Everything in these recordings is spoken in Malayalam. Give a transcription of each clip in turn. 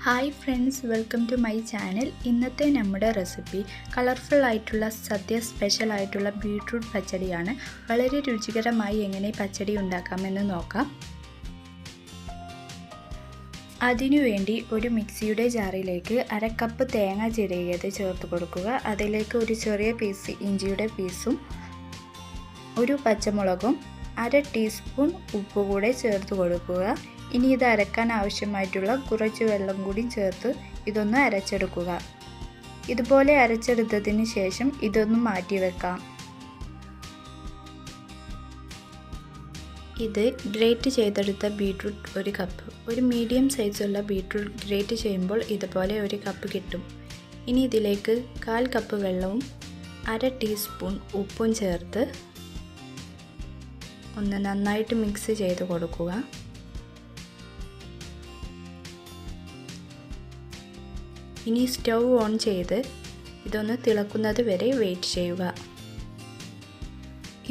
Hi friends, welcome to my channel. ഇന്നത്തെ നമ്മുടെ റെസിപ്പി കളർഫുൾ ആയിട്ടുള്ള സദ്യ സ്പെഷ്യൽ ആയിട്ടുള്ള ബീട്രൂട്ട് പച്ചടിയാണ്. വളരെ രുചികരമായി എങ്ങനെ പച്ചടി ഉണ്ടാക്കാമെന്ന് നോക്കാം. അതിനുവേണ്ടി ഒരു മിക്സിയുടെ ജാറിലേക്ക് 1/2 കപ്പ് തേങ്ങ ചിരകിയത് ചേർത്ത് കൊടുക്കുക. അതിലേക്ക് ഒരു ചെറിയ പീസ് ഇഞ്ചിയുടെ പീസും ഒരു പച്ചമുളകും 1/2 ടീസ്പൂൺ ഉപ്പ് കൂടെ ചേർത്ത് കൊടുക്കുക. ഇനി ഇത് അരക്കാൻ ആവശ്യമായിട്ടുള്ള കുറച്ച് വെള്ളം കൂടി ചേർത്ത് ഇതൊന്ന് അരച്ചെടുക്കുക. ഇതുപോലെ അരച്ചെടുത്തതിന് ശേഷം ഇതൊന്ന് മാറ്റി വെക്കാം. ഇത് ഗ്രേറ്റ് ചെയ്തെടുത്ത ബീട്രൂട്ട് 1 കപ്പ്. ഒരു മീഡിയം സൈസുള്ള ബീട്രൂട്ട് ഗ്രേറ്റ് ചെയ്യുമ്പോൾ ഇതുപോലെ 1 കപ്പ് കിട്ടും. ഇനി ഇതിലേക്ക് 1/4 കപ്പ് വെള്ളവും 1/2 ടീസ്പൂൺ ഉപ്പും ചേർത്ത് ഒന്ന് നന്നായിട്ട് മിക്സ് ചെയ്ത് കൊടുക്കുക. ഇനി സ്റ്റൗ ഓൺ ചെയ്ത് ഇതൊന്ന് തിളക്കുന്നത് വരെ വെയിറ്റ് ചെയ്യുക.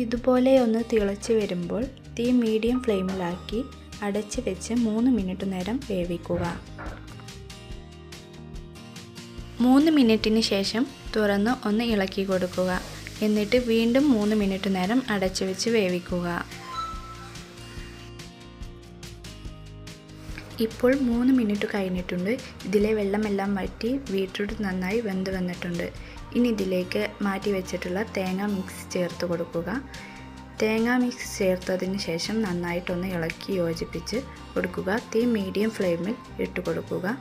ഇതുപോലെ ഒന്ന് തിളച്ച് വരുമ്പോൾ തീ മീഡിയം ഫ്ലെയിമിലാക്കി അടച്ച് വെച്ച് 3 മിനിറ്റ് നേരം വേവിക്കുക. 3 മിനിറ്റിന് ശേഷം തുറന്ന് ഒന്ന് ഇളക്കി കൊടുക്കുക. എന്നിട്ട് വീണ്ടും 3 മിനിറ്റ് നേരം അടച്ച് വെച്ച് വേവിക്കുക. ഇപ്പോൾ 3 മിനിറ്റ് കഴിഞ്ഞിട്ടുണ്ട്. ഇതിലെ വെള്ളമെല്ലാം വറ്റി ബീട്രൂട്ട് നന്നായി വെന്ത് വന്നിട്ടുണ്ട്. ഇനി ഇതിലേക്ക് മാറ്റി വെച്ചിട്ടുള്ള തേങ്ങ മിക്സ് ചേർത്ത് കൊടുക്കുക. തേങ്ങ മിക്സ് ചേർത്തതിന് ശേഷം നന്നായിട്ടൊന്ന് ഇളക്കി യോജിപ്പിച്ച് കൊടുക്കുക. തീ മീഡിയം ഫ്ലെയിമിൽ ഇട്ട് കൊടുക്കുക.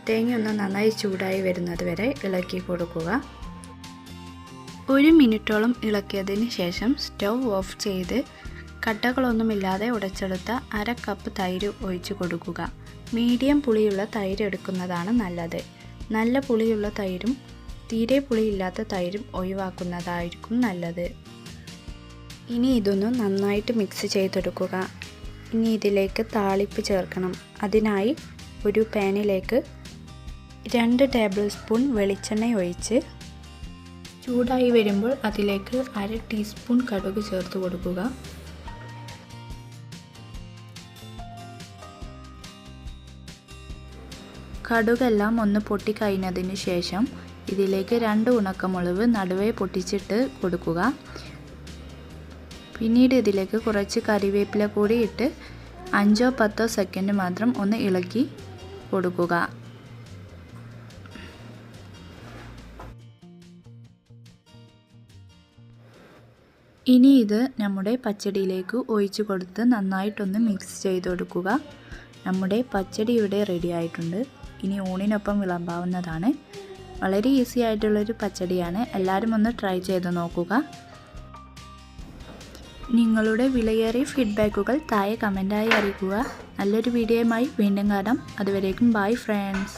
തേങ്ങ ഒന്ന് നന്നായി ചൂടായി വരുന്നത് വരെ ഇളക്കി കൊടുക്കുക. 1 മിനിറ്റോളം ഇളക്കിയതിന് ശേഷം സ്റ്റൗ ഓഫ് ചെയ്ത് കട്ടകളൊന്നുമില്ലാതെ ഉടച്ചെടുത്ത 1/2 കപ്പ് തൈര് ഒഴിച്ചു കൊടുക്കുക. മീഡിയം പുളിയുള്ള തൈര് എടുക്കുന്നതാണ് നല്ലത്. നല്ല പുളിയുള്ള തൈരും തീരെ പുളിയില്ലാത്ത തൈരും ഒഴിവാക്കുന്നതായിരിക്കും നല്ലത്. ഇനി ഇതൊന്ന് നന്നായിട്ട് മിക്സ് ചെയ്തെടുക്കുക. ഇനി ഇതിലേക്ക് താളിപ്പ് ചേർക്കണം. അതിനായി ഒരു പാനിലേക്ക് 2 ടേബിൾ സ്പൂൺ വെളിച്ചെണ്ണ ഒഴിച്ച് ചൂടായി വരുമ്പോൾ അതിലേക്ക് 1/2 ടീസ്പൂൺ കടുക് ചേർത്ത് കൊടുക്കുക. കടുകെല്ലാം ഒന്ന് പൊട്ടിക്കഴിഞ്ഞതിന് ശേഷം ഇതിലേക്ക് 2 ഉണക്കമുളക് നടുവേ പൊട്ടിച്ചിട്ട് കൊടുക്കുക. പിന്നീട് ഇതിലേക്ക് കുറച്ച് കറിവേപ്പില കൂടി ഇട്ട് 5-10 സെക്കൻഡ് മാത്രം ഒന്ന് ഇളക്കി കൊടുക്കുക. ഇനി ഇത് നമ്മുടെ പച്ചടിയിലേക്ക് ഒഴിച്ചു കൊടുത്ത് നന്നായിട്ടൊന്ന് മിക്സ് ചെയ്ത് കൊടുക്കുക. നമ്മുടെ പച്ചടി ഇവിടെ റെഡി ആയിട്ടുണ്ട്. ഇനി ഊണിനൊപ്പം വിളമ്പാവുന്നതാണ്. വളരെ ഈസി ആയിട്ടുള്ളൊരു പച്ചടിയാണ്. എല്ലാവരും ഒന്ന് ട്രൈ ചെയ്ത് നോക്കുക. നിങ്ങളുടെ വിലയേറിയ ഫീഡ്ബാക്കുകൾ താഴെ കമൻറ്റായി അറിയിക്കുക. നല്ലൊരു വീഡിയോയുമായി വീണ്ടും കാണാം. അതുവരേക്കും ബൈ ഫ്രണ്ട്സ്.